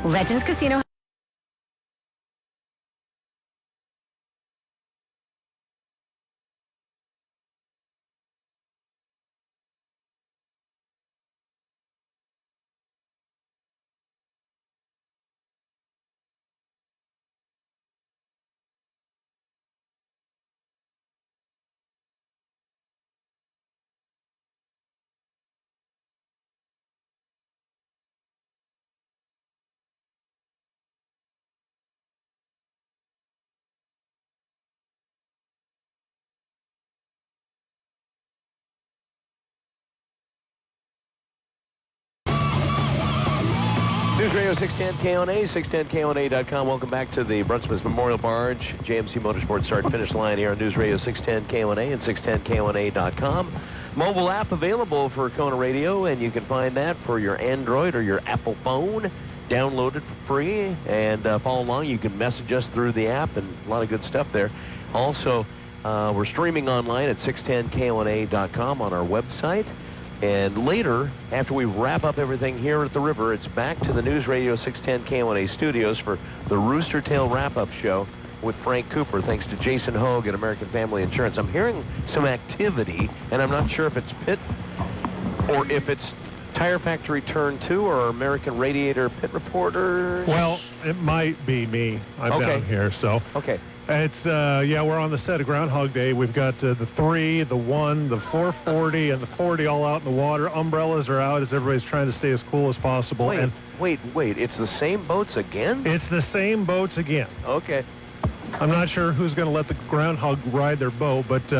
Legends Casino. News Radio 610 KONA, 610KONA.com. Welcome back to the Brunswick Memorial Barge JMC Motorsports start-finish line here on News Radio 610 KONA and 610KONA.com. Mobile app available for Kona Radio, and you can find that for your Android or your Apple phone. Download it for free and follow along. You can message us through the app, and a lot of good stuff there. Also, we're streaming online at 610KONA.com on our website. And later, after we wrap up everything here at the river, it's back to the News Radio 610 KONA studios for the Rooster Tail wrap-up show with Frank Cooper, thanks to Jason Hogue at American Family Insurance. I'm hearing some activity, and I'm not sure if it's pit or if it's Tire Factory Turn 2 or American Radiator Pit Reporter. Well, it might be me. I'm down here, so. Okay. It's, yeah, we're on the set of Groundhog Day. We've got the 3, the 1, the 440, and the 40 all out in the water. Umbrellas are out as everybody's trying to stay as cool as possible. Wait, it's the same boats again? It's the same boats again. Okay. I'm not sure who's going to let the Groundhog ride their boat, but,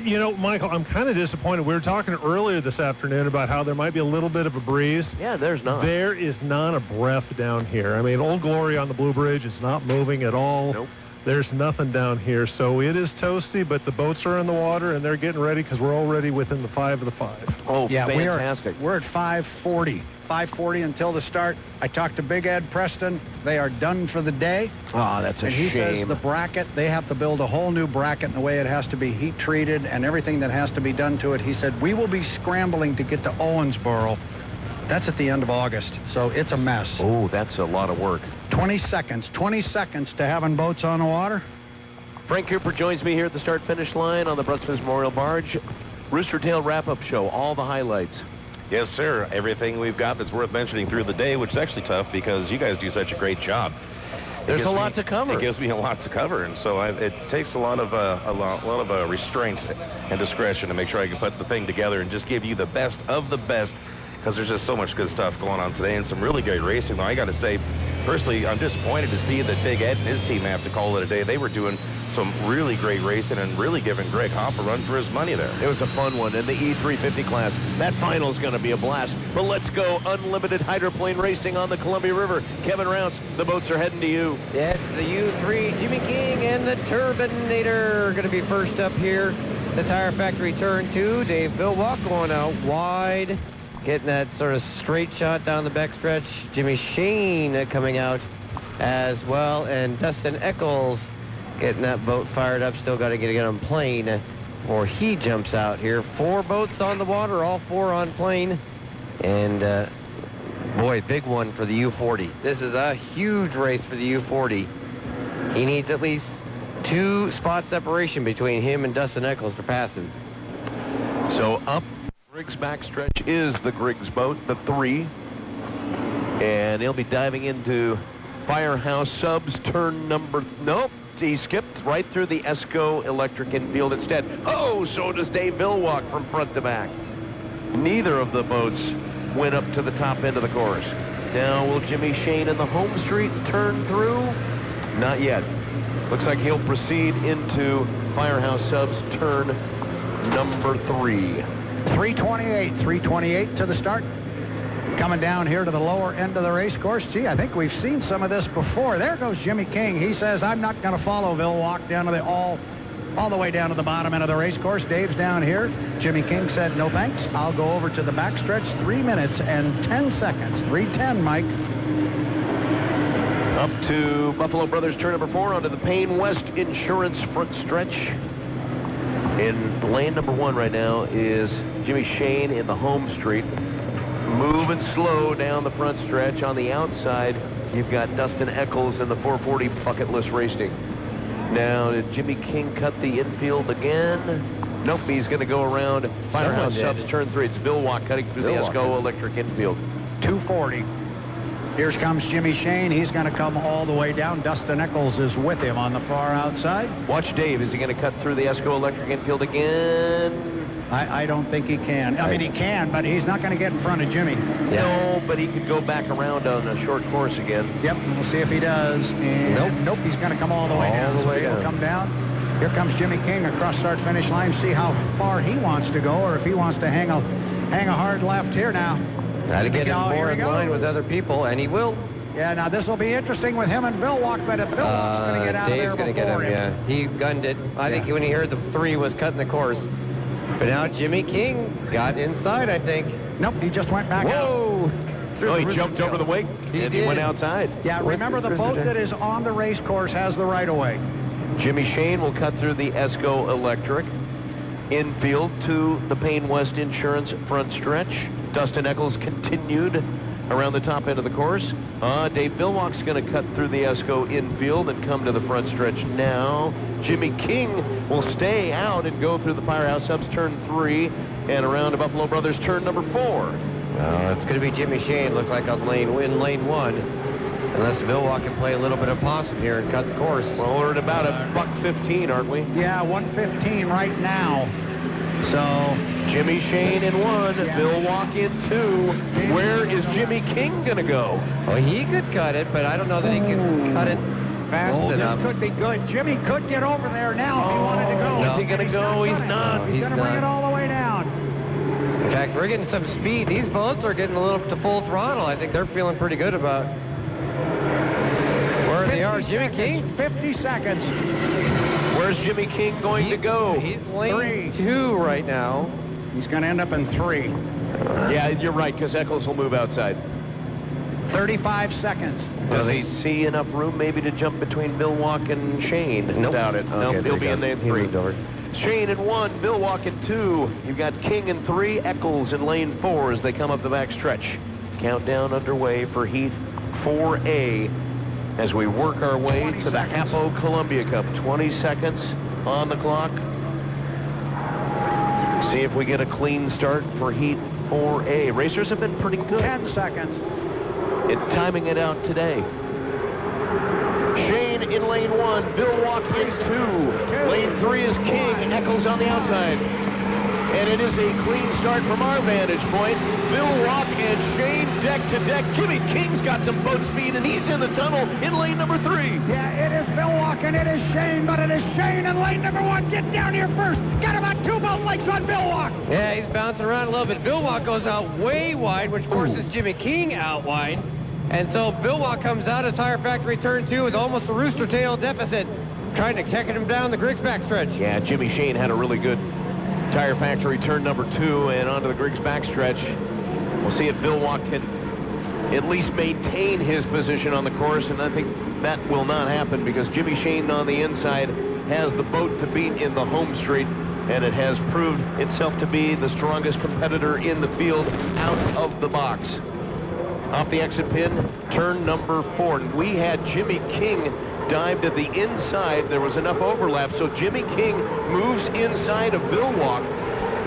you know, Michael, I'm kind of disappointed. We were talking earlier this afternoon about how there might be a little bit of a breeze. Yeah, there's not. There is not a breath down here. I mean, Old Glory on the Blue Bridge is not moving at all. Nope. There's nothing down here, so it is toasty, but the boats are in the water, and they're getting ready because we're already within the 5 of the 5. Oh, yeah, fantastic. We're at 5:40. 5:40 until the start. I talked to Big Ed Preston. They are done for the day. Oh, that's a shame. shame. And he says the bracket, they have to build a whole new bracket in the way it has to be heat treated and everything that has to be done to it. He said, we will be scrambling to get to Owensboro. That's at the end of August, so it's a mess. Oh, that's a lot of work. 20 seconds to having boats on the water. Frank Cooper joins me here at the start-finish line on the Brunswick Memorial Barge. Rooster Tail wrap-up show, all the highlights. Yes, sir. Everything we've got that's worth mentioning through the day, which is actually tough because you guys do such a great job. There's a lot to cover. It gives me a lot to cover, and so it takes a lot of restraint and discretion to make sure I can put the thing together and just give you the best of the best, because there's just so much good stuff going on today and some really great racing. Though I got to say, personally, I'm disappointed to see that Big Ed and his team have to call it a day. They were doing some really great racing and really giving Greg Hopp a run for his money there. It was a fun one in the E350 class. That final is going to be a blast. But let's go unlimited hydroplane racing on the Columbia River. Kevin Rounce, the boats are heading to you. It's the U3, Jimmy King and the Turbinator going to be first up here. The Tire Factory Turn 2, Dave Billwalk going out wide. Getting that sort of straight shot down the backstretch. Jimmy Shane coming out as well. And Dustin Eccles getting that boat fired up. Still got to get on plane before he jumps out here. 4 boats on the water, all 4 on plane. And, boy, big one for the U40. This is a huge race for the U40. He needs at least 2 spot separation between him and Dustin Eccles to pass him. So up Griggs backstretch is the Griggs boat, the 3. And he'll be diving into Firehouse Subs turn number... Nope, he skipped right through the ESCO electric infield instead. Oh, so does Dave Billwalk from front to back. Neither of the boats went up to the top end of the course. Now will Jimmy Shane in the home street turn through? Not yet. Looks like he'll proceed into Firehouse Subs turn number 3. 328 to the start. Coming down here to the lower end of the race course. Gee, I think we've seen some of this before. There goes Jimmy King. He says, I'm not going to follow Billwalk down to the all the way down to the bottom end of the race course. Dave's down here. Jimmy King said, no thanks. I'll go over to the backstretch. 3 minutes and 10 seconds. 3:10, Mike. Up to Buffalo Brothers turn number 4 onto the Payne West Insurance front stretch. In lane number 1 right now is Jimmy Shane in the home street. Moving slow down the front stretch. On the outside, you've got Dustin Eccles in the 440 bucket list racing. Now, did Jimmy King cut the infield again? Nope, he's going to go around Firehouse Subs turn 3. It's Bill Watt cutting through the ESCO electric infield. 240. Here comes Jimmy Shane. He's going to come all the way down. Dustin Eccles is with him on the far outside. Watch Dave. Is he going to cut through the ESCO electric infield again? I don't think he can. I mean, he can, but he's not going to get in front of Jimmy. No, but he could go back around on a short course again. Yep, we'll see if he does. And nope, he's going to come all the way down. So he'll come down. Here comes Jimmy King across start-finish line. See how far he wants to go, or if he wants to hang a hard left here now. Got to get him more in line with other people, and he will. Yeah, now this will be interesting with him and Vilwalk, but if Vilwalk's going to get out Dave's of there going to get him, yeah. He gunned it. I think when he heard the 3 was cutting the course. But now Jimmy King got inside, I think. Nope, he just went back out. Oh, he jumped over the wake and he went outside. Yeah, remember the boat that is on the race course has the right-of-way. Jimmy Shane will cut through the ESCO electric infield to the Payne West Insurance front stretch. Dustin Eccles continued around the top end of the course. Dave Vilwalk's going to cut through the ESCO infield and come to the front stretch now. Jimmy King will stay out and go through the Firehouse Subs turn 3 and around to Buffalo Brothers turn number 4. It's going to be Jimmy Shane, looks like on lane 1. Unless Vilwalk can play a little bit of possum here and cut the course. Well, we're at about a $1:15, aren't we? Yeah, 1:15 right now. So Jimmy Shane in 1, Vilwalk in 2. Where is Jimmy King going to go? Well, he could cut it, but I don't know that he can cut it fast enough. This could be good. Jimmy could get over there now if he wanted to go. Is he going to go? He's not. He's going to bring it all the way down. In fact, we're getting some speed. These boats are getting a little to full throttle. I think they're feeling pretty good about where they are. Jimmy King. 50 seconds. Where's Jimmy King going to go? He's lane 2 right now. He's going to end up in 3. Yeah, you're right, because Eccles will move outside. 35 seconds. Does he see enough room maybe to jump between Vilwalk and Shane? Nope. Doubt it. Okay, nope, he'll be in lane 3. Shane in 1, Vilwalk in 2. You've got King in 3, Eccles in lane 4 as they come up the back stretch. Countdown underway for Heat 4A as we work our way to the HAPO Columbia Cup. 20 seconds on the clock. See if we get a clean start for Heat 4A. Racers have been pretty good. 10 seconds. In timing it out today. Shane in lane 1, Vilwalk in 2. Lane 3 is King, Eccles on the outside. And it is a clean start from our vantage point. Vilwalk and Shane deck to deck. Jimmy King's got some boat speed, and he's in the tunnel in lane number 3. Yeah, it is Vilwalk and it is Shane, but it is Shane in lane number 1. Get down here first. Got about 2 boat lengths on Vilwalk. Yeah, he's bouncing around a little bit. Vilwalk goes out way wide, which forces Jimmy King out wide. And so Vilwalk comes out of Tire Factory turn 2 with almost a rooster tail deficit, trying to check him down the Griggs backstretch. Yeah, Jimmy Shane had a really good Tire Factory turn number 2 and onto the Griggs backstretch. We'll see if Vilwalk can at least maintain his position on the course, and I think that will not happen because Jimmy Shane on the inside has the boat to beat in the home straight, and it has proved itself to be the strongest competitor in the field out of the box. Off the exit pin, turn number 4. We had Jimmy King dive to the inside. There was enough overlap, so Jimmy King moves inside of Vilwalk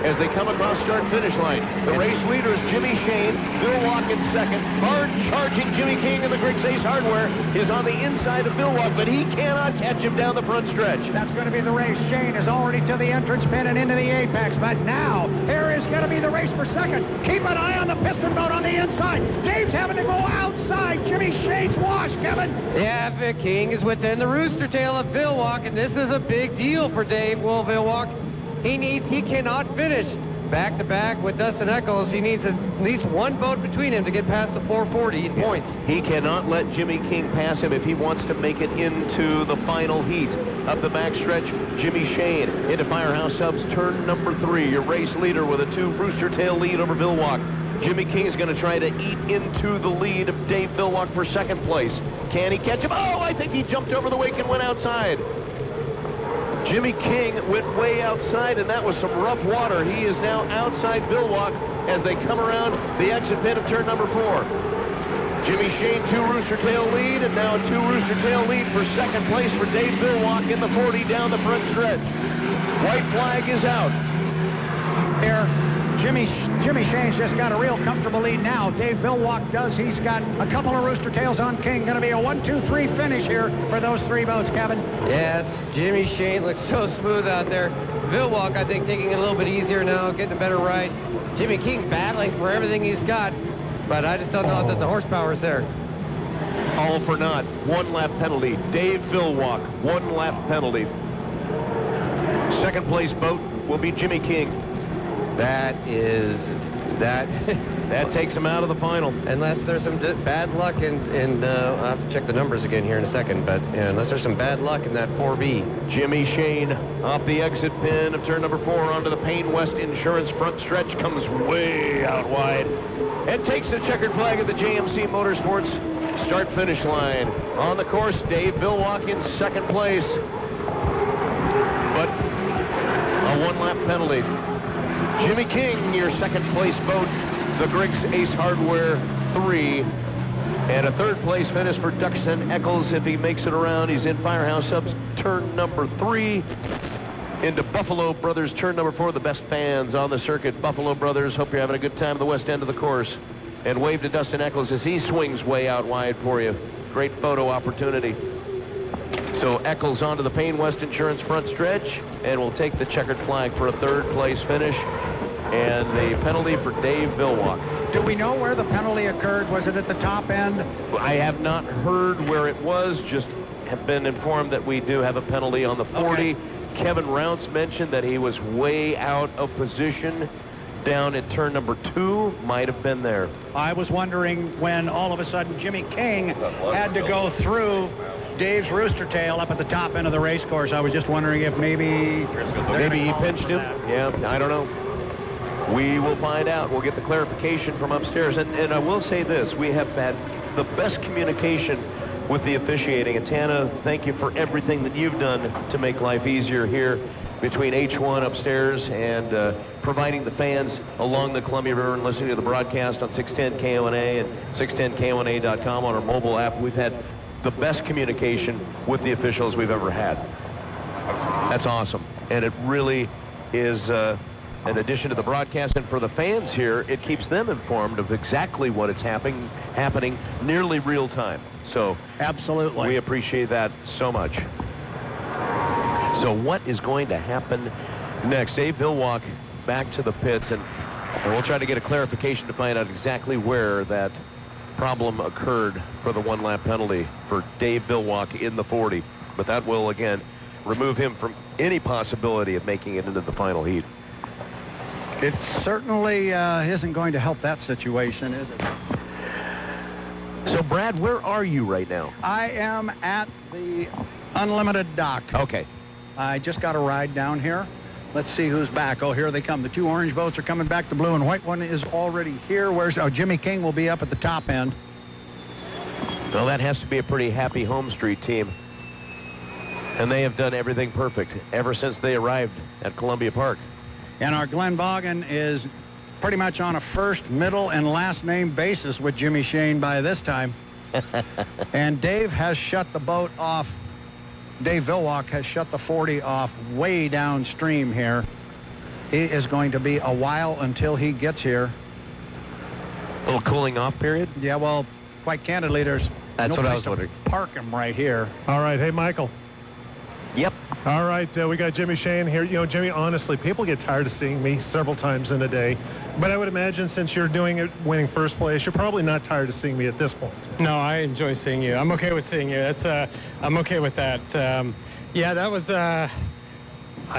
as they come across start-finish line. The race leader is Jimmy Shane. Vilwalk in second. Hard-charging Jimmy King in the Griggs Ace Hardware is on the inside of Vilwalk, but he cannot catch him down the front stretch. That's going to be the race. Shane is already to the entrance pin and into the apex, but now here is going to be the race for second. Keep an eye on the piston boat on the inside. Dave's having to go outside. Jimmy Shane's wash, Kevin. Yeah, Vic King is within the rooster tail of Vilwalk, and this is a big deal for Dave Vilwalk. He cannot finish back-to-back with Dustin Eccles. He needs at least 1 boat between him to get past the 440 in points. He cannot let Jimmy King pass him if he wants to make it into the final heat. Up the backstretch, Jimmy Shane into Firehouse Subs turn number 3. Your race leader with a 2 rooster tail lead over Vilwalk. Jimmy King is going to try to eat into the lead of Dave Vilwalk for second place. Can he catch him? Oh, I think he jumped over the wake and went outside. Jimmy King went way outside, and that was some rough water. He is now outside Billwalk as they come around the exit pin of turn number 4. Jimmy Shane, 2 Rooster Tail lead, and now a 2 Rooster Tail lead for second place for Dave Billwalk in the 40 down the front stretch. White flag is out. Here, Jimmy Shane's just got a real comfortable lead now. Dave Billwalk does. He's got a couple of Rooster Tails on King. Going to be a 1-2-3 finish here for those 3 boats, Kevin. Yes, Jimmy Shane looks so smooth out there. Billwalk, I think, taking it a little bit easier now, getting a better ride. Jimmy King battling for everything he's got, but I just don't know that the horsepower is there. All for naught. 1 lap penalty. Dave Billwalk, 1 lap penalty. Second place boat will be Jimmy King. That takes him out of the final. Unless there's some bad luck, and I'll have to check the numbers again here in a second, but unless there's some bad luck in that 4B. Jimmy Shane off the exit pin of turn number 4 onto the Payne West Insurance front stretch, comes way out wide and takes the checkered flag at the JMC Motorsports start-finish line. On the course, Dave Billwalk in second place, but a 1-lap penalty. Jimmy King, your second place boat, the Griggs Ace Hardware 3. And a third place finish for Duxton Eccles. If he makes it around, he's in Firehouse Subs turn number 3. Into Buffalo Brothers turn number 4, the best fans on the circuit. Buffalo Brothers, hope you're having a good time at the west end of the course. And wave to Dustin Eccles as he swings way out wide for you. Great photo opportunity. So Eccles onto the Payne West Insurance front stretch, and will take the checkered flag for a third place finish. And the penalty for Dave Billwalk. Do we know where the penalty occurred? Was it at the top end? I have not heard where it was, just have been informed that we do have a penalty on the 40. Okay. Kevin Rounce mentioned that he was way out of position down at turn number 2. Might have been there. I was wondering when all of a sudden Jimmy King had to go through Dave's Rooster Tail up at the top end of the race course. I was just wondering if maybe he pinched him. Yeah, I don't know. We will find out. We'll get the clarification from upstairs. And I will say this, we have had the best communication with the officiating. And Tana, thank you for everything that you've done to make life easier here between H1 upstairs and providing the fans along the Columbia River and listening to the broadcast on 610 KONA and 610KONA.com on our mobile app. We've had the best communication with the officials we've ever had. That's awesome. And it really is, in addition to the broadcast, and for the fans here, it keeps them informed of exactly what is happening nearly real time. So absolutely, we appreciate that so much. So what is going to happen next? Dave Billwalk back to the pits, and we'll try to get a clarification to find out exactly where that problem occurred for the 1-lap penalty for Dave Billwalk in the 40. But that will, again, remove him from any possibility of making it into the final heat. It certainly isn't going to help that situation, is it? So, Brad, where are you right now? I am at the Unlimited dock. Okay. I just got a ride down here. Let's see who's back. Oh, here they come. The 2 orange boats are coming back. The blue and white one is already here. Jimmy King will be up at the top end. Well, that has to be a pretty happy home street team. And they have done everything perfect ever since they arrived at Columbia Park. And our Glenn Bogan is pretty much on a first, middle, and last name basis with Jimmy Shane by this time. And Dave has shut the boat off. Dave Billwalk has shut the 40 off way downstream here. He is going to be a while until he gets here. A little cooling off period? Yeah, well, quite candidly, there's That's no what I place was to wondering. park him right here. All right. Hey, Michael. Yep. All right, we got Jimmy Shane here. You know, Jimmy, honestly, people get tired of seeing me several times in a day. But I would imagine since you're doing it winning first place, you're probably not tired of seeing me at this point. No, I enjoy seeing you. I'm okay with seeing you. I'm okay with that. Yeah, that was, I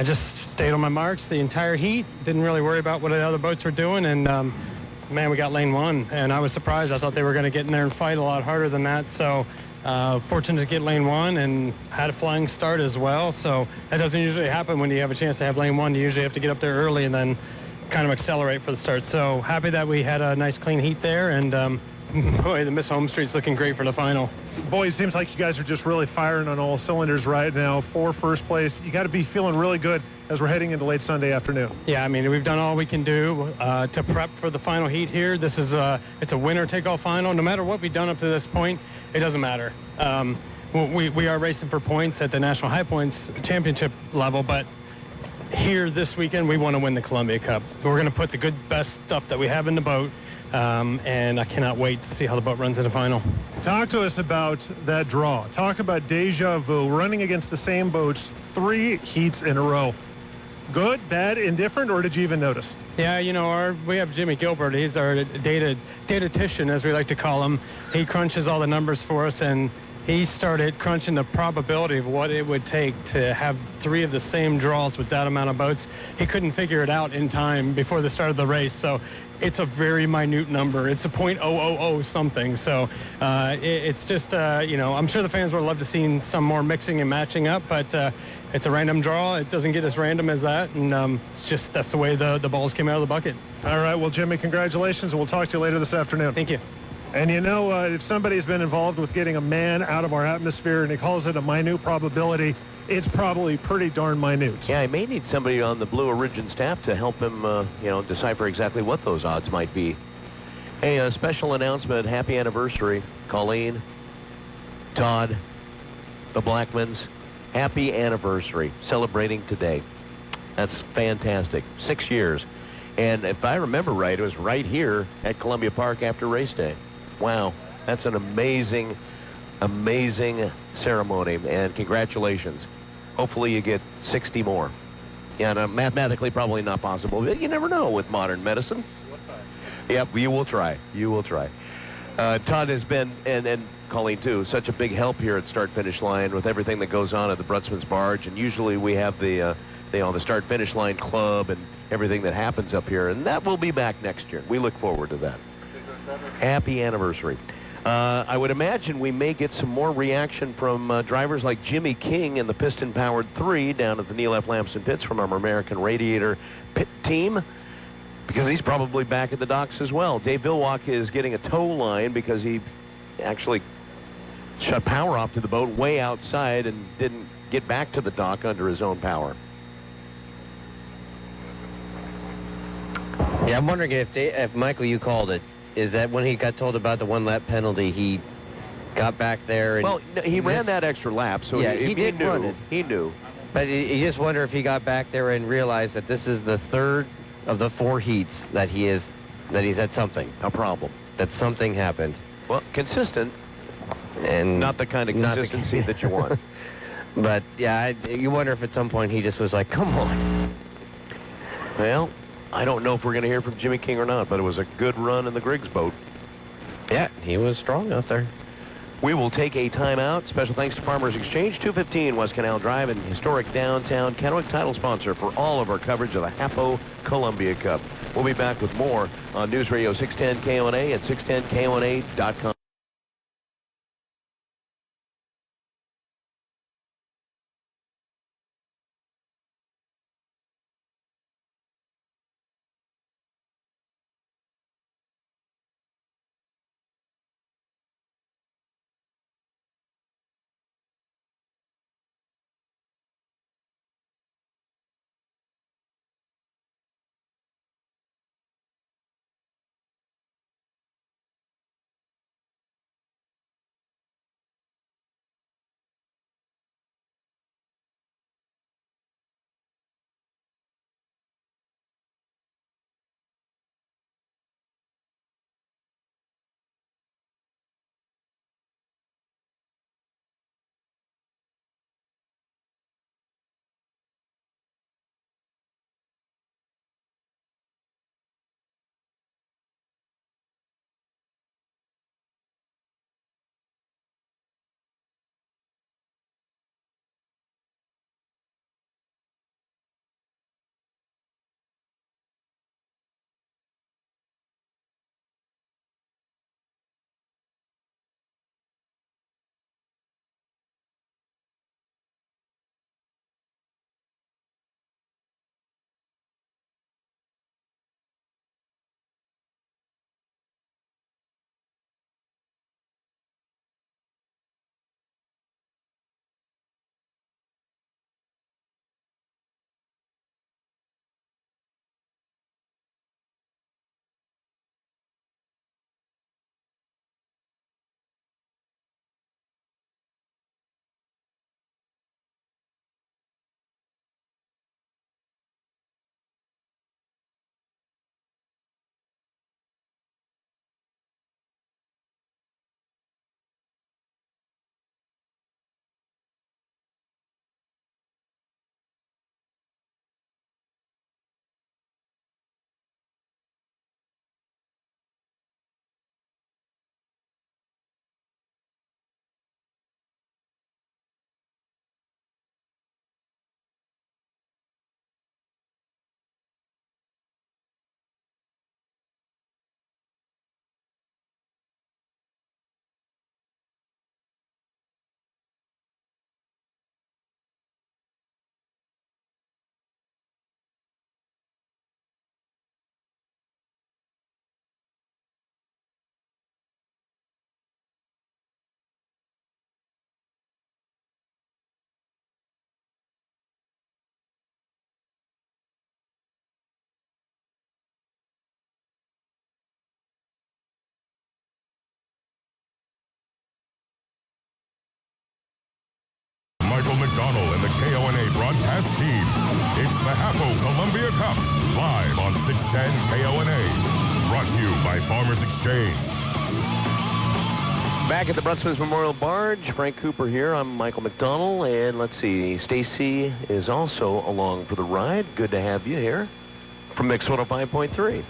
just stayed on my marks the entire heat. Didn't really worry about what the other boats were doing. And, man, we got lane 1. And I was surprised. I thought they were going to get in there and fight a lot harder than that. So fortunate to get lane 1 and had a flying start as well. So that doesn't usually happen when you have a chance to have lane 1. You usually have to get up there early and then kind of accelerate for the start. So happy that we had a nice clean heat there, and boy, the Miss Home Street's looking great for the final. Boy, it seems like you guys are just really firing on all cylinders right now for first place. You got to be feeling really good as we're heading into late Sunday afternoon. Yeah, I mean, we've done all we can do to prep for the final heat here. This is it's a winner-take-all final. No matter what we've done up to this point, it doesn't matter. We are racing for points at the National High Points Championship level, but here this weekend, we want to win the Columbia Cup. So we're going to put the good, best stuff that we have in the boat. And I cannot wait to see how the boat runs in the final. Talk to us about that draw. Talk about deja vu, running against the same boats 3 heats in a row. Good, bad, indifferent, or did you even notice? Yeah, you know, we have Jimmy Gilbert. He's our datatician, as we like to call him. He crunches all the numbers for us, and he started crunching the probability of what it would take to have 3 of the same draws with that amount of boats. He couldn't figure it out in time before the start of the race, so it's a very minute number. It's a .000 something. So it's just, you know, I'm sure the fans would love to see some more mixing and matching up, but it's a random draw. It doesn't get as random as that, and it's just that's the way the balls came out of the bucket. All right, well, Jimmy, congratulations, and we'll talk to you later this afternoon. Thank you. And you know, if somebody's been involved with getting a man out of our atmosphere and he calls it a minute probability, it's probably pretty darn minute. Yeah, I may need somebody on the Blue Origin staff to help him, you know, decipher exactly what those odds might be. Hey, a special announcement, happy anniversary. Colleen, Todd, the Blackmans, happy anniversary, celebrating today. That's fantastic, 6 years. And if I remember right, it was right here at Columbia Park after race day. Wow, that's an amazing, amazing ceremony, and congratulations. Hopefully you get 60 more. Yeah, no, mathematically probably not possible, but you never know with modern medicine. Yep, you will try. You will try. Todd has been, and Colleen too, such a big help here at Start-Finish Line with everything that goes on at the Brunswick's Barge, and usually we have the Start-Finish Line Club and everything that happens up here, and that will be back next year. We look forward to that. Happy anniversary. I would imagine we may get some more reaction from drivers like Jimmy King in the piston-powered 3 down at the Neil F. Lamson pits from our American Radiator pit team, because he's probably back at the docks as well. Dave Villwalk is getting a tow line because he actually shut power off to the boat way outside and didn't get back to the dock under his own power. Yeah, I'm wondering if Michael, you called it. Is that when he got told about the 1-lap penalty, he got back there? And well, he ran that extra lap, so yeah, he did knew. run it. He knew. But you just wonder if he got back there and realized that this is the 3rd of the 4 heats that he's had something. A problem. That something happened. Well, consistent, and not the kind of consistency that you want. But, yeah, you wonder if at some point he just was like, come on. Well, I don't know if we're going to hear from Jimmy King or not, but it was a good run in the Griggs boat. Yeah, he was strong out there. We will take a timeout. Special thanks to Farmers Exchange, 215 West Canal Drive, and historic downtown Kennewick, title sponsor for all of our coverage of the HAPO Columbia Cup. We'll be back with more on News Radio 610 KONA and 610KONA.com. McDonald and the KONA broadcast team. It's the HAPO Columbia Cup, live on 610 KONA. Brought to you by Farmers Exchange. Back at the Brunswick Memorial Barge, Frank Cooper here. I'm Michael McDonald, and let's see, Stacy is also along for the ride. Good to have you here from Mix 105.3.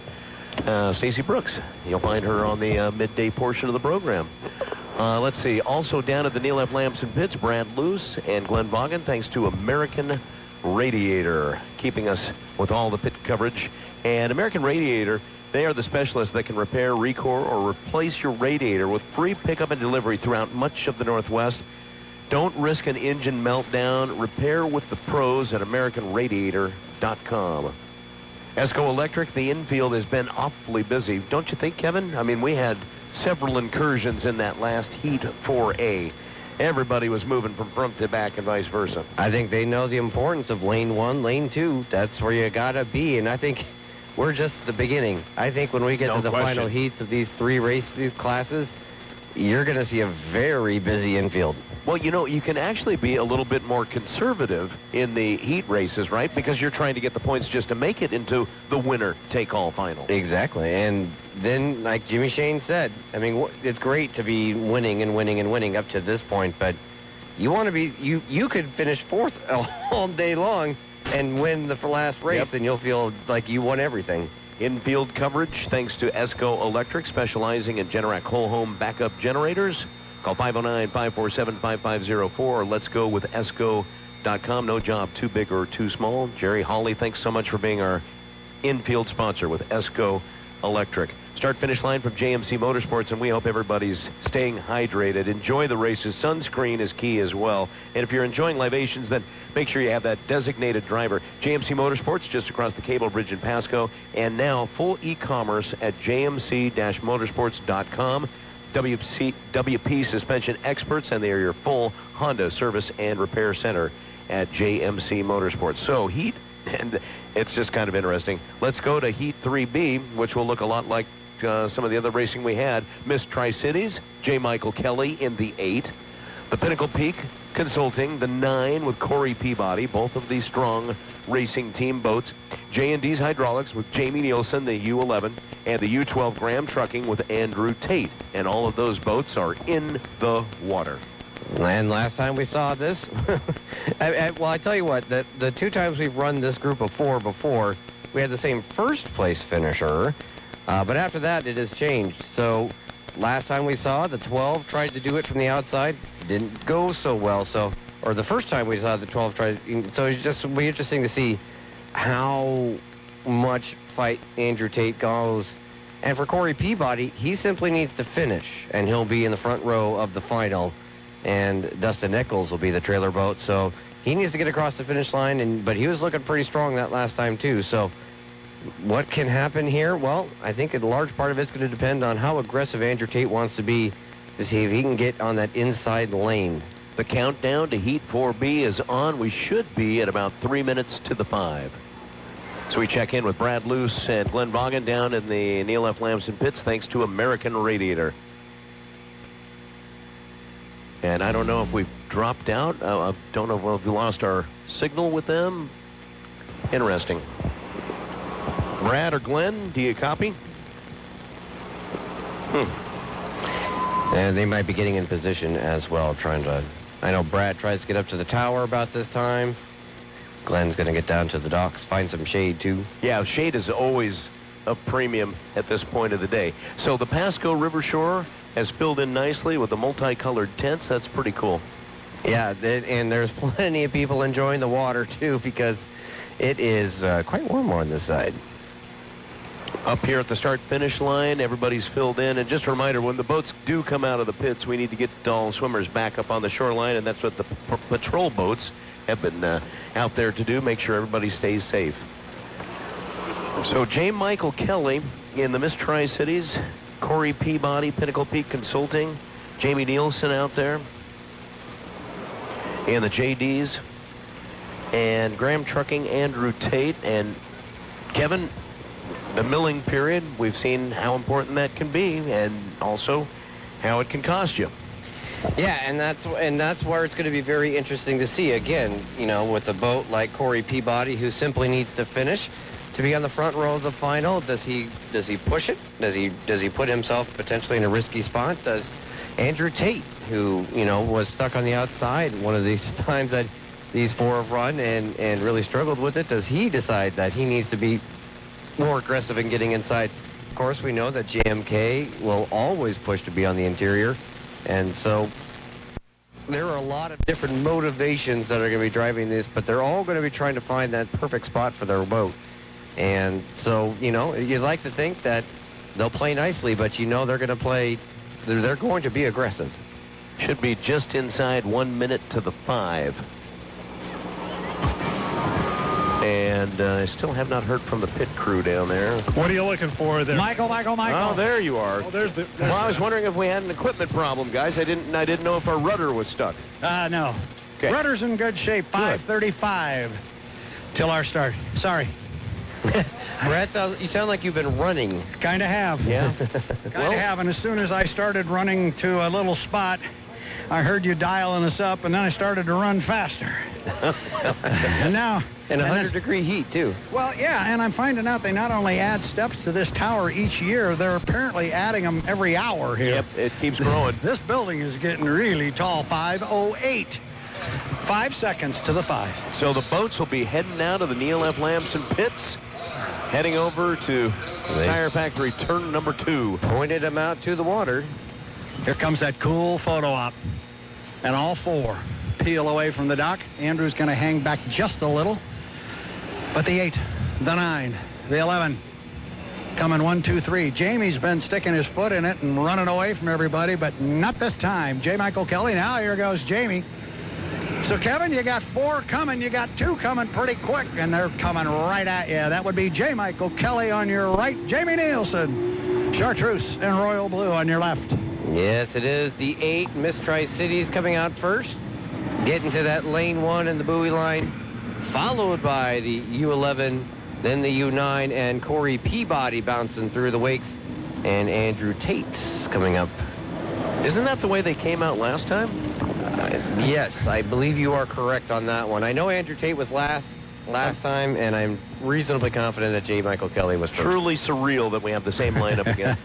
Stacy Brooks, you'll find her on the midday portion of the program. Let's see, also down at the Neil F. Lamson pits, Brad Luce and Glenn Vaughan, thanks to American Radiator, keeping us with all the pit coverage. And American Radiator, they are the specialists that can repair, recore, or replace your radiator with free pickup and delivery throughout much of the Northwest. Don't risk an engine meltdown. Repair with the pros at AmericanRadiator.com. ESCO Electric, the infield has been awfully busy. Don't you think, Kevin? I mean, we had several incursions in that last heat 4A. Everybody was moving from front to back and vice versa. I think they know the importance of lane 1, lane 2. That's where you got to be, and I think we're just at the beginning. I think when we get to the final heats of these 3 race classes, you're going to see a very busy infield. Well, you know, you can actually be a little bit more conservative in the heat races, right? Because you're trying to get the points just to make it into the winner-take-all final. Exactly. And then, like Jimmy Shane said, I mean, it's great to be winning and winning and winning up to this point, but you want to be, you could finish 4th all day long and win the last race, and you'll feel like you won everything. Infield coverage thanks to ESCO Electric, specializing in Generac whole home backup generators. Call 509-547-5504 or let's go with esco.com. No job too big or too small. Jerry Hawley, thanks so much for being our infield sponsor with ESCO Electric. Start-finish line from JMC Motorsports, and we hope everybody's staying hydrated. Enjoy the races. Sunscreen is key as well. And if you're enjoying libations, then make sure you have that designated driver. JMC Motorsports, just across the Cable Bridge in Pasco, and now full e-commerce at jmc-motorsports.com. WP suspension experts, and they are your full Honda service and repair center at JMC Motorsports. So heat, and it's just kind of interesting. Let's go to Heat 3B, which will look a lot like some of the other racing we had. Miss Tri-Cities, J. Michael Kelly in the 8. The Pinnacle Peak Consulting, the 9 with Corey Peabody, both of these strong racing team boats. J&D's Hydraulics with Jamie Nielsen, the U11, and the U12 Graham Trucking with Andrew Tate. And all of those boats are in the water. And last time we saw this, well, I tell you what, the 2 times we've run this group of 4 before, we had the same first place finisher, but after that it has changed. So last time we saw, the 12 tried to do it from the outside, didn't go so well. So, or the first time we saw the 12 tried, so it's just be interesting to see how much fight Andrew Tate goes. And for Corey Peabody, he simply needs to finish, and he'll be in the front row of the final. And Dustin Nichols will be the trailer boat, so he needs to get across the finish line. But he was looking pretty strong that last time too. So what can happen here? Well, I think a large part of it's going to depend on how aggressive Andrew Tate wants to be to see if he can get on that inside lane. The countdown to Heat 4B is on. We should be at about 3 minutes to the 5. So we check in with Brad Luce and Glenn Vaughan down in the Neil F. Lamson pits, thanks to American Radiator. And I don't know if we've dropped out. I don't know if we lost our signal with them. Interesting. Brad or Glenn, do you copy? And they might be getting in position as well, trying to... I know Brad tries to get up to the tower about this time. Glenn's going to get down to the docks, find some shade too. Yeah, shade is always a premium at this point of the day. So the Pasco River Shore has filled in nicely with the multicolored tents. That's pretty cool. Yeah, and there's plenty of people enjoying the water too, because it is quite warm on this side. Up here at the start-finish line, everybody's filled in. And just a reminder, when the boats do come out of the pits, we need to get all swimmers back up on the shoreline, and that's what the patrol boats have been out there to do, make sure everybody stays safe. So J. Michael Kelly in the Miss Tri-Cities, Corey Peabody, Pinnacle Peak Consulting, Jamie Nielsen out there, and the JDs, and Graham Trucking, Andrew Tate, and Kevin, the milling period, we've seen how important that can be, and also how it can cost you. Yeah, and that's where it's going to be very interesting to see. Again, you know, with a boat like Corey Peabody, who simply needs to finish to be on the front row of the final. Does he push it? Does he put himself potentially in a risky spot? Does Andrew Tate, who, you know, was stuck on the outside one of these times that these four have run and really struggled with it, does he decide that he needs to be more aggressive in getting inside? Of course, we know that JMK will always push to be on the interior. And so there are a lot of different motivations that are going to be driving this, but they're all going to be trying to find that perfect spot for their boat. And so, you know, you'd like to think that they'll play nicely, but you know they're going to be aggressive. Should be just inside 1 minute to the 5. And I still have not heard from the pit crew down there. What are you looking for there? Michael. Oh, there you are. Oh, there's Well, I was wondering if we had an equipment problem, guys. I didn't know if our rudder was stuck. No. Okay. Rudder's in good shape. 5:35 till our start. Sorry. Brett, you sound like you've been running. Kind of have. Yeah. Kind of have. And as soon as I started running to a little spot, I heard you dialing us up, and then I started to run faster. And now... In 100-degree heat, too. Well, yeah, and I'm finding out they not only add steps to this tower each year, they're apparently adding them every hour here. Yep, it keeps growing. This building is getting really tall. 5:08. 5 seconds to the 5. So the boats will be heading out of the Neil F. Lamson pits, heading over to Tire Factory turn number 2. Pointed them out to the water. Here comes that cool photo op. And all four peel away from the dock. Andrew's going to hang back just a little. But the 8, the 9, the 11, coming 1, 2, 3. Jamie's been sticking his foot in it and running away from everybody, but not this time. J. Michael Kelly, now here goes Jamie. So, Kevin, you got 4 coming. You got 2 coming pretty quick, and they're coming right at you. That would be J. Michael Kelly on your right, Jamie Nielsen, Chartreuse, and Royal Blue on your left. Yes, it is. The 8 Miss Tri-Cities coming out first, getting to that lane 1 in the buoy line, followed by the U11, then the U9, and Corey Peabody bouncing through the wakes, and Andrew Tate's coming up. Isn't that the way they came out last time? Yes, I believe you are correct on that one. I know Andrew Tate was last time, and I'm reasonably confident that J. Michael Kelly was first. Truly surreal that we have the same lineup again.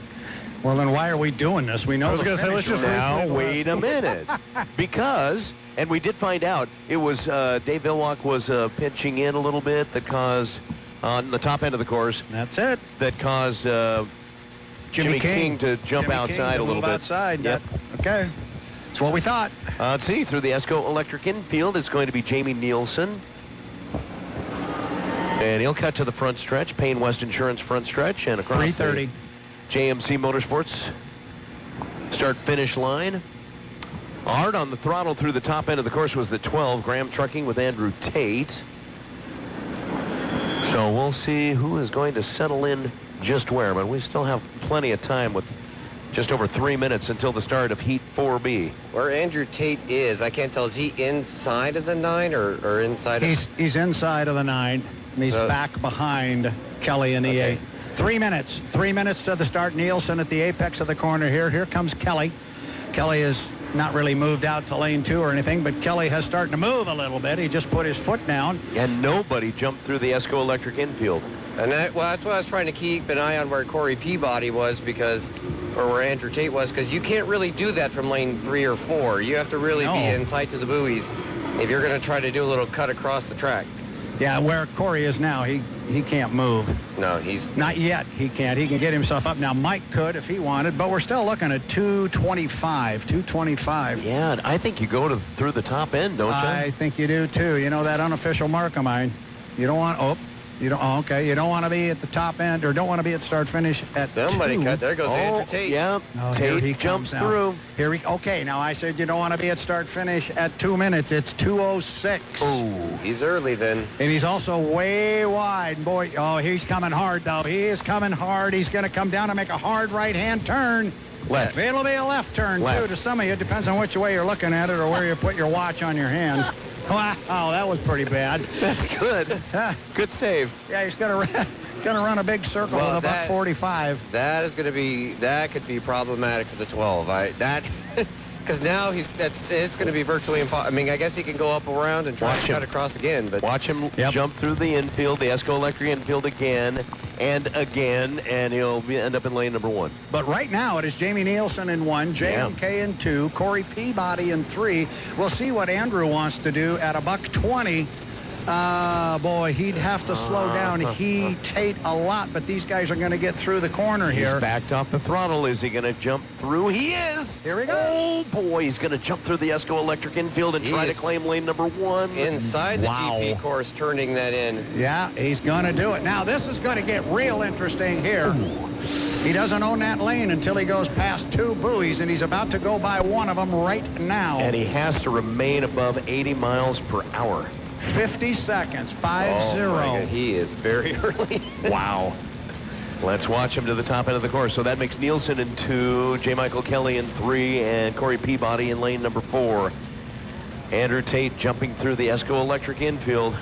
Well, then why are we doing this? We know I was going to say, let's just Now, wait a minute. Because, and we did find out, it was Dave Villwalk was pitching in a little bit that caused, on the top end of the course, That's it. that caused Jimmy King to jump outside a little bit. Outside. Yep. Okay. That's what we thought. Let's see, through the ESCO Electric infield, it's going to be Jamie Nielsen. And he'll cut to the front stretch, Payne West Insurance front stretch, and across 3:30. the JMC Motorsports start-finish line. Hard on the throttle through the top end of the course was the 12, Graham Trucking with Andrew Tate. So we'll see who is going to settle in just where, but we still have plenty of time with just over 3 minutes until the start of Heat 4B. Where Andrew Tate is, I can't tell, is he inside of the 9 or inside of... He's inside of the 9, and he's back behind Kelly in the 8. 3 minutes. 3 minutes to the start. Nielsen at the apex of the corner here. Here comes Kelly. Kelly is not really moved out to lane 2 or anything, but Kelly has started to move a little bit. He just put his foot down. And nobody jumped through the ESCO Electric infield. And that's what I was trying to keep an eye on where Corey Peabody was, because, or where Andrew Tate was, because you can't really do that from lane 3 or 4. You have to really be in tight to the buoys if you're going to try to do a little cut across the track. Yeah, where Corey is now, he can't move. No, he's... Not yet. He can't. He can get himself up. Now, Mike could if he wanted, but we're still looking at 225. Yeah, and I think you go through the top end, don't you? I think you do, too. You know that unofficial mark of mine. You don't want... You don't want to be at the top end, or don't want to be at start-finish at Somebody 2. cut. There goes Andrew Tate. Yeah, Tate jumps through. Okay, now I said you don't want to be at start-finish at 2 minutes. It's 2:06. Oh, he's early then. And he's also way wide. Boy, he's coming hard, though. He is coming hard. He's going to come down and make a hard right-hand turn. Left. It'll be a left turn, too, to some of you. It depends on which way you're looking at it or where you put your watch on your hand. Wow, that was pretty bad. That's good. Good save. Yeah, he's going to run a big circle with a $1.45. That could be problematic for the 12. Because now it's going to be virtually impossible. I mean, I guess he can go up around and try to cut across again. But watch him jump through the infield, the Esco Electric infield again and again, and he'll end up in lane number 1. But right now it is Jamie Nielsen in 1, JMK in 2, Corey Peabody in 3. We'll see what Andrew wants to do at $1:20. Boy, he'd have to slow down. Tate a lot, but these guys are going to get through the corner here. He's backed off the throttle. Is he going to jump through? He is. Here we go. Oh, boy, he's going to jump through the Esco Electric infield and try to claim lane number 1. Inside the GP course, turning that in. Yeah, he's going to do it. Now, this is going to get real interesting here. He doesn't own that lane until he goes past 2 buoys, and he's about to go by one of them right now. And he has to remain above 80 miles per hour. 50 seconds, 5-0. Oh, he is very early. Wow. Let's watch him to the top end of the course. So that makes Nielsen in 2, J. Michael Kelly in 3, and Corey Peabody in lane number 4. Andrew Tate jumping through the Esco Electric infield,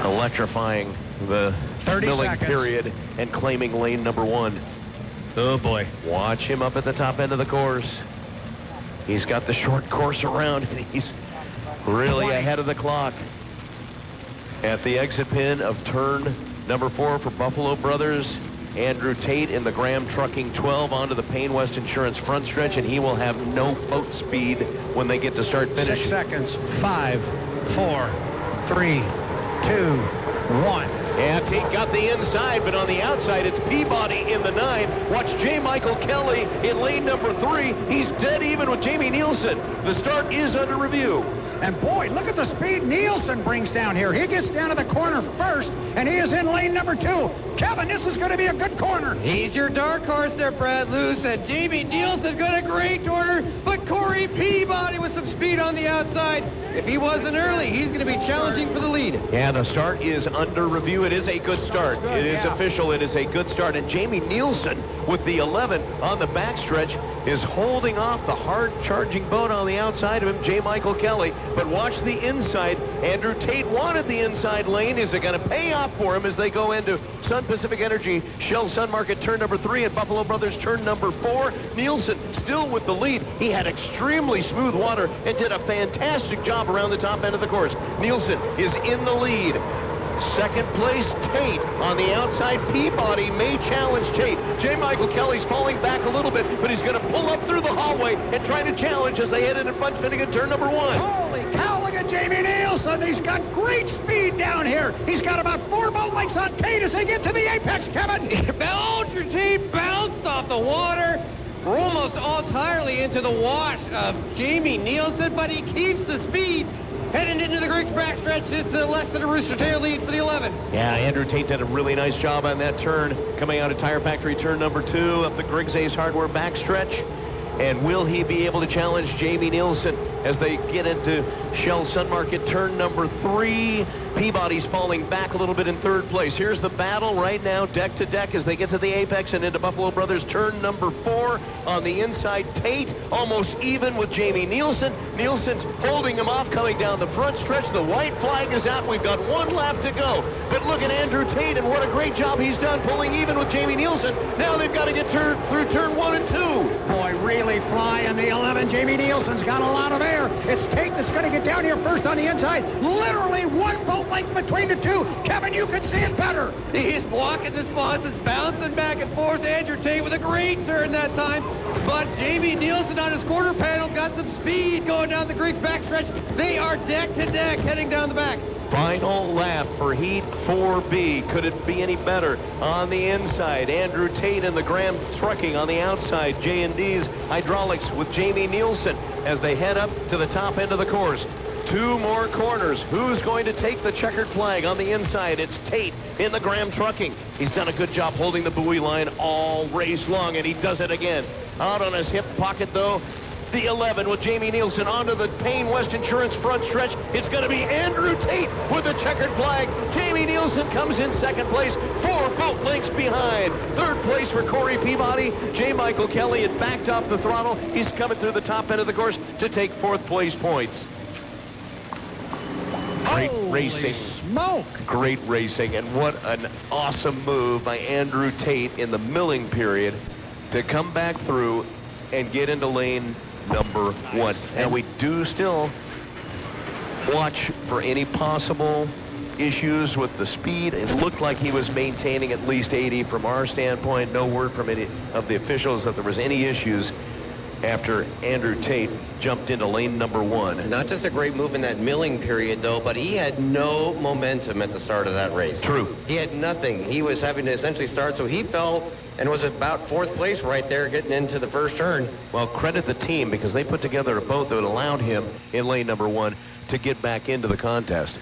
electrifying the 30 milling seconds. period and claiming lane number 1. Oh, boy. Watch him up at the top end of the course. He's got the short course around, and he's really ahead of the clock. At the exit pin of turn number 4 for Buffalo Brothers, Andrew Tate in the Graham Trucking 12 onto the Payne West Insurance front stretch, and he will have no boat speed when they get to start finish. 6 seconds. 5, 4, 3, 2, 1. And Tate got the inside, but on the outside, it's Peabody in the 9. Watch J. Michael Kelly in lane number 3. He's dead even with Jamie Nielsen. The start is under review. And boy, look at the speed Nielsen brings down here. He gets down to the corner first, and he is in lane number 2. Kevin, this is going to be a good corner. He's your dark horse there, Brad Luce, and Jamie Nielsen got a great corner, but Corey Peabody with some speed on the outside. If he wasn't early, he's going to be challenging for the lead. Yeah, the start is under review. It is a good start. It is official. It is a good start. And Jamie Nielsen with the 11 on the backstretch is holding off the hard-charging boat on the outside of him, J. Michael Kelly. But watch the inside. Andrew Tate wanted the inside lane. Is it going to pay off for him as they go into Sun Pacific Energy, Shell Sun Market turn number 3, and Buffalo Brothers turn number 4. Nielsen still with the lead. He had extremely smooth water and did a fantastic job around the top end of the course. Nielsen is in the lead. Second place, Tate. On the outside, Peabody may challenge Tate. J. Michael Kelly's falling back a little bit, but he's going to pull up through the hallway and try to challenge as they head into Bunch Finnegan turn number 1. Holy cow, look at Jamie Nielsen. He's got great speed down here. He's got about 4 boat lengths on Tate as they get to the apex, Kevin. Ultra Tate bounced off the water. We're almost entirely into the wash of Jamie Nielsen, but he keeps the speed. Heading into the Griggs backstretch, it's less than a Rooster Tail lead for the 11. Yeah, Andrew Tate did a really nice job on that turn, coming out of Tire Factory turn number 2 up the Griggs Ace Hardware backstretch. And will he be able to challenge Jamie Nielsen as they get into Shell Sun Market turn number 3? Peabody's falling back a little bit in 3rd place. Here's the battle right now, deck to deck, as they get to the apex and into Buffalo Brothers turn number 4. On the inside, Tate almost even with Jamie Nielsen. Nielsen's holding him off coming down the front stretch. The white flag is out. We've got 1 lap to go. But look at Andrew Tate and what a great job he's done pulling even with Jamie Nielsen. Now they've got to get through turn 1 and 2. Boy, really flying the 11. Jamie Nielsen's got a lot of air. It's Tate that's going to get down here first on the inside. Literally 1 boat length between the 2. Kevin, you can see it better. He's blocking the spots. It's bouncing back and forth. Andrew Tate with a great turn that time. But Jamie Nielsen on his quarter panel got some speed going down the Griggs backstretch. They are deck to deck heading down the back. Final lap for Heat 4B. Could it be any better? On the inside, Andrew Tate and the Graham Trucking. On the outside, J&D's Hydraulics with Jamie Nielsen as they head up to the top end of the course. 2 more corners. Who's going to take the checkered flag? On the inside, it's Tate in the Graham Trucking. He's done a good job holding the buoy line all race long, and he does it again. Out on his hip pocket, though, the 11 with Jamie Nielsen onto the Payne West Insurance front stretch. It's going to be Andrew Tate with the checkered flag. Jamie Nielsen comes in 2nd place, 4 boat lengths behind. 3rd place for Corey Peabody. J. Michael Kelly had backed off the throttle. He's coming through the top end of the course to take 4th place points. Great racing. Smoke. Great racing, and what an awesome move by Andrew Tate in the milling period to come back through and get into lane number 1. And we do still watch for any possible issues with the speed. It looked like he was maintaining at least 80 from our standpoint. No word from any of the officials that there was any issues after Andrew Tate jumped into lane number 1. Not just a great move in that milling period, though, but he had no momentum at the start of that race. True. He had nothing. He was having to essentially start, so he fell and was about 4th place right there getting into the first turn. Well, credit the team because they put together a boat that allowed him in lane number 1 to get back into the contest.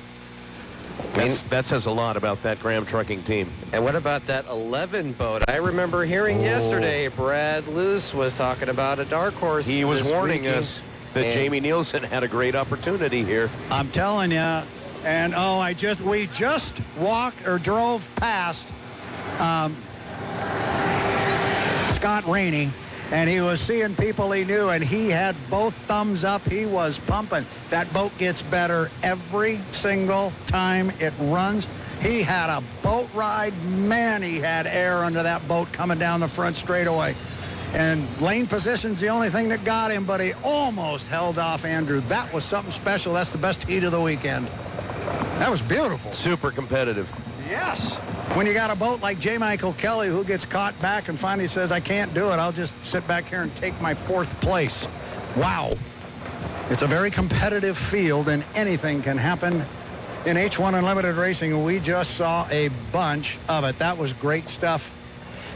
That says a lot about that Graham Trucking team. And what about that 11 boat? I remember hearing yesterday Brad Luce was talking about a dark horse. He was warning weekend. us that Jamie Nielsen had a great opportunity here. I'm telling you. And we just walked or drove past Scott Rainey, and he was seeing people he knew, and he had both thumbs up. He was pumping. That boat gets better every single time it runs. He had a boat ride. Man, he had air under that boat coming down the front straightaway. And lane position's the only thing that got him, but he almost held off Andrew. That was something special. That's the best heat of the weekend. That was beautiful. Super competitive. Yes. When you got a boat like J. Michael Kelly who gets caught back and finally says, I can't do it, I'll just sit back here and take my 4th place. Wow. It's a very competitive field, and anything can happen in H1 Unlimited Racing. We just saw a bunch of it. That was great stuff.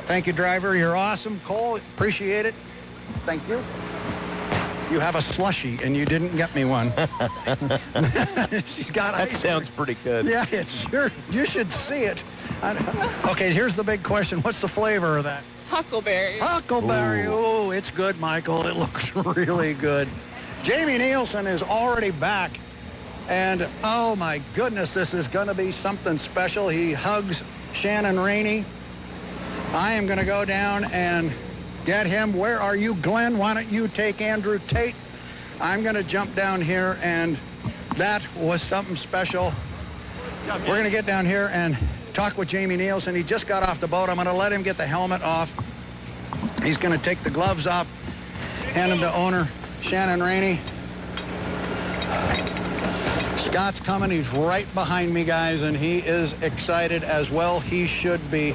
Thank you, driver. You're awesome. Cole, appreciate it. Thank you. You have a slushie, and you didn't get me one. She's got That ice. sounds pretty good. Yeah, it's sure. You should see it. Okay, here's the big question. What's the flavor of that? Huckleberry. Huckleberry. Oh, it's good, Michael. It looks really good. Jamie Nielsen is already back. And, oh, my goodness, this is going to be something special. He hugs Shannon Rainey. I am going to go down and get him. Where are you, Glenn? Why don't you take Andrew Tate? I'm going to jump down here, and that was something special. We're going to get down here and talk with Jamie Nielsen. He just got off the boat. I'm going to let him get the helmet off. He's going to take the gloves off, hand them to owner Shannon Rainey. Scott's coming. He's right behind me, guys, and he is excited as well. He should be.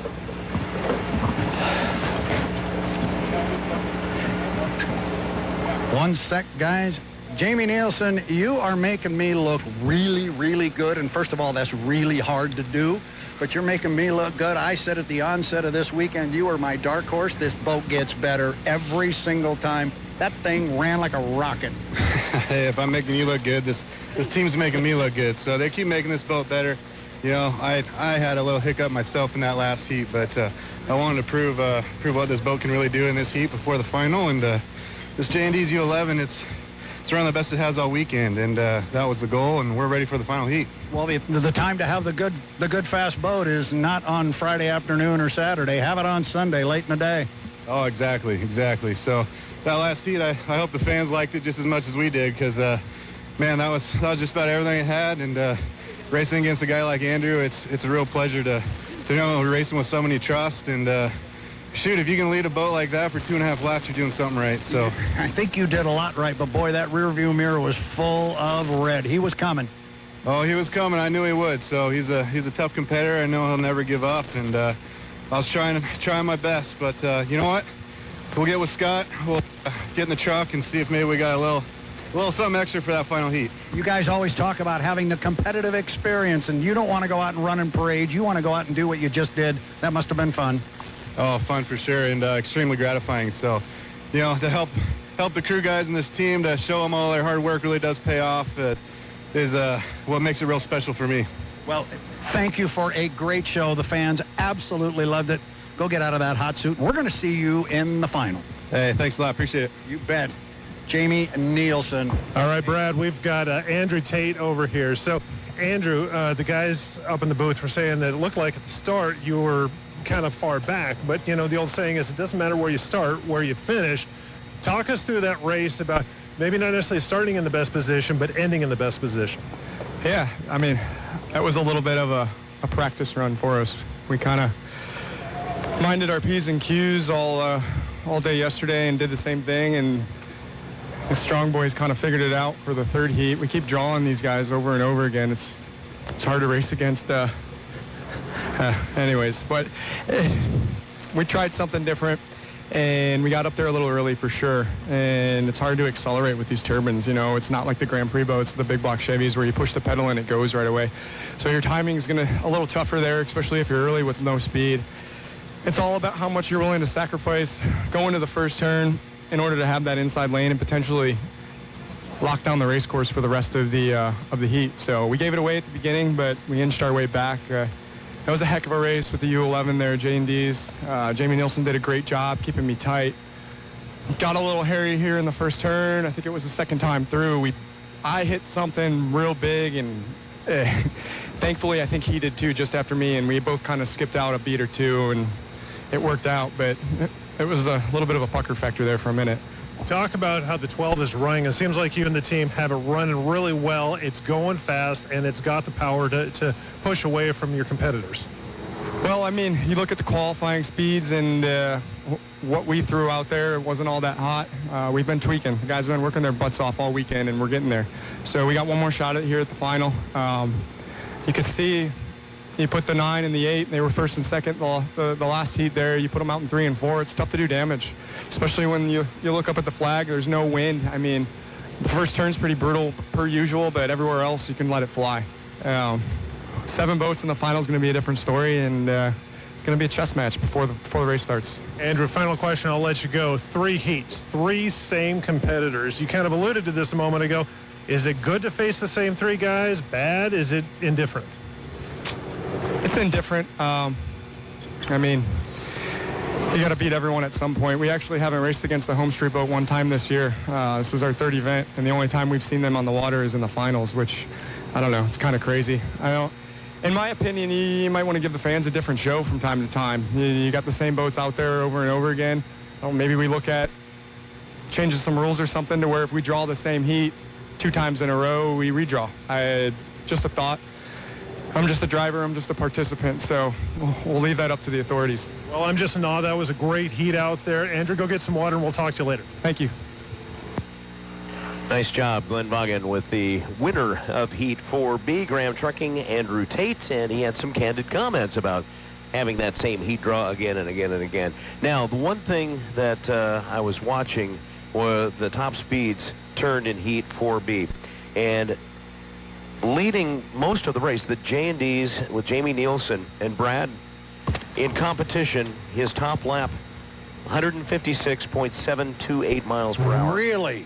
One sec, guys. Jamie Nielsen, you are making me look really, really good. And first of all, that's really hard to do, but you're making me look good. I said at the onset of this weekend, you are my dark horse. This boat gets better every single time. That thing ran like a rocket. Hey, if I'm making you look good, this team's making me look good. So they keep making this boat better. You know, I had a little hiccup myself in that last heat, but I wanted to prove what this boat can really do in this heat before the final. And this J&D's U11, it's around the best it has all weekend, and that was the goal, and we're ready for the final heat. Well, the time to have the good fast boat is not on Friday afternoon or Saturday. Have it on Sunday, late in the day. Oh, exactly. So that last heat, I hope the fans liked it just as much as we did, because man, that was just about everything it had. And racing against a guy like Andrew, it's a real pleasure to know we're racing with someone you trust. And shoot, if you can lead a boat like that for 2.5 laps, you're doing something right. So I think you did a lot right, but boy, that rear view mirror was full of red. He was coming. Oh, he was coming. I knew he would. So he's a tough competitor. I know he'll never give up. And I was trying my best. But you know what? We'll get with Scott. We'll get in the truck and see if maybe we got a little something extra for that final heat. You guys always talk about having the competitive experience, and you don't want to go out and run in parades. You want to go out and do what you just did. That must have been fun. Oh, fun for sure, and extremely gratifying. So, you know, to help the crew guys in this team, to show them all their hard work really does pay off, is what makes it real special for me. Well, thank you for a great show. The fans absolutely loved it. Go get out of that hot suit. We're going to see you in the final. Hey, thanks a lot. Appreciate it. You bet. Jamie Nielsen. All right, Brad, we've got Andrew Tate over here. So, Andrew, the guys up in the booth were saying that it looked like at the start you were kind of far back, but you know, the old saying is it doesn't matter where you start, where you finish. Talk us through that race about maybe not necessarily starting in the best position, but ending in the best position. Yeah, I mean, that was a little bit of a practice run for us. We kind of minded our P's and Q's all day yesterday and did the same thing, and the strong boys kind of figured it out for the third heat. We keep drawing these guys over and over again. It's hard to race against. Anyways, but we tried something different, and we got up there a little early for sure. And it's hard to accelerate with these turbines. You know, it's not like the Grand Prix boats, the big block Chevys, where you push the pedal and it goes right away. So your timing is going to a little tougher there, especially if you're early with no speed. It's all about how much you're willing to sacrifice going to the first turn in order to have that inside lane and potentially lock down the race course for the rest of the heat. So we gave it away at the beginning, but we inched our way back. That was a heck of a race with the U11 there, J&D's. Jamie Nielsen did a great job keeping me tight. Got a little hairy here in the first turn. I think it was the second time through. I hit something real big, and thankfully I think he did too just after me, and we both kind of skipped out a beat or two, and it worked out, but it was a little bit of a pucker factor there for a minute. Talk about how the 12 is running. It seems like you and the team have it running really well. It's going fast, and it's got the power to push away from your competitors. Well, I mean, you look at the qualifying speeds and what we threw out there, it wasn't all that hot. We've been tweaking. The guys have been working their butts off all weekend, and we're getting there. So we got one more shot at it here at the final. You can see you put the 9 and the 8, and they were first and second the last heat there. You put them out in 3 and 4. It's tough to do damage, especially when you look up at the flag. There's no wind. I mean, the first turn's pretty brutal per usual, but everywhere else you can let it fly. 7 boats in the final is going to be a different story, and it's going to be a chess match before the race starts. Andrew, final question, I'll let you go. 3 heats, 3 same competitors. You kind of alluded to this a moment ago. Is it good to face the same 3 guys? Bad? Is it indifferent? It's indifferent. I mean, you got to beat everyone at some point. We actually haven't raced against the home street boat one time this year. This is our 3rd event, and the only time we've seen them on the water is in the finals, which, I don't know, it's kind of crazy. In my opinion, you might want to give the fans a different show from time to time. You got the same boats out there over and over again. Well, maybe we look at changing some rules or something to where if we draw the same heat 2 times in a row, we redraw. Just a thought. I'm just a driver. I'm just a participant, so we'll leave that up to the authorities. Well, I'm just in awe. That was a great heat out there. Andrew, go get some water, and we'll talk to you later. Thank you. Nice job, Glenn Vaughan, with the winner of Heat 4B, Graham Trucking, Andrew Tate, and he had some candid comments about having that same heat draw again and again and again. Now, the one thing that I was watching was the top speeds turned in Heat 4B, and leading most of the race, the J&Ds with Jamie Nielsen and Brad in competition, his top lap, 156.728 miles per hour. Really?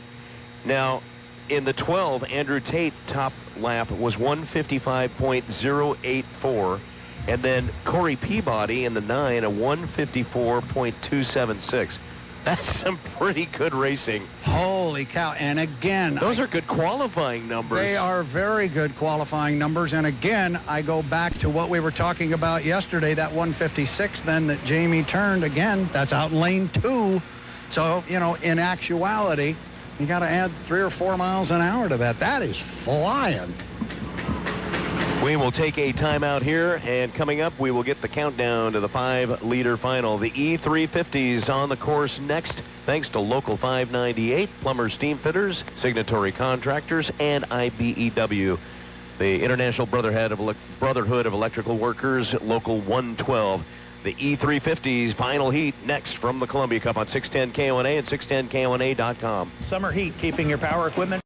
Now, in the 12, Andrew Tate top lap was 155.084, and then Corey Peabody in the 9, a 154.276. That's some pretty good racing. Holy cow. And again, those are good qualifying numbers. They are very good qualifying numbers. And again, I go back to what we were talking about yesterday, that 156 then that Jamie turned again. That's out in lane 2. So, you know, in actuality, you got to add 3 or 4 miles an hour to that. That is flying. We will take a timeout here, and coming up, we will get the countdown to the 5-liter final. The E350s on the course next, thanks to Local 598, Plumbers, Steam Fitters, Signatory Contractors, and IBEW. The International Brotherhood of Electrical Workers, Local 112. The E350s final heat next from the Columbia Cup on 610 KONA and 610KONA.com. Summer heat, keeping your power equipment